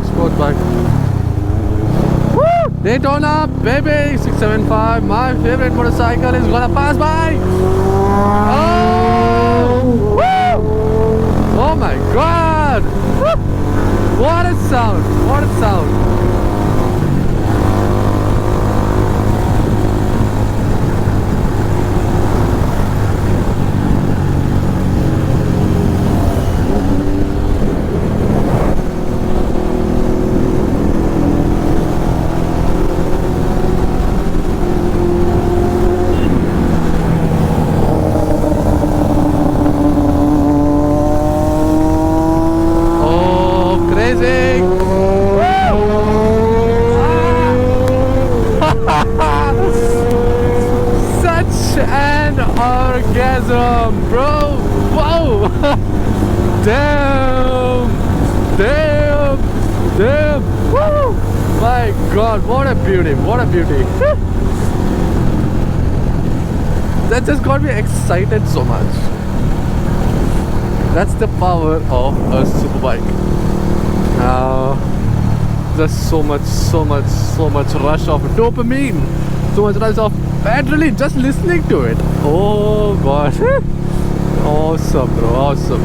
Sport bike. Woo! Daytona, baby, 675. My favorite motorcycle is gonna pass by. Oh! Woo! Oh my God! Woo! What a sound! What a sound! An orgasm, bro. Whoa. Damn. Woo. My God, what a beauty, what a beauty. That just got me excited so much. That's the power of a superbike. There's so much rush of dopamine, so much rush of adrenaline just listening to it. Oh God. Awesome, bro, awesome.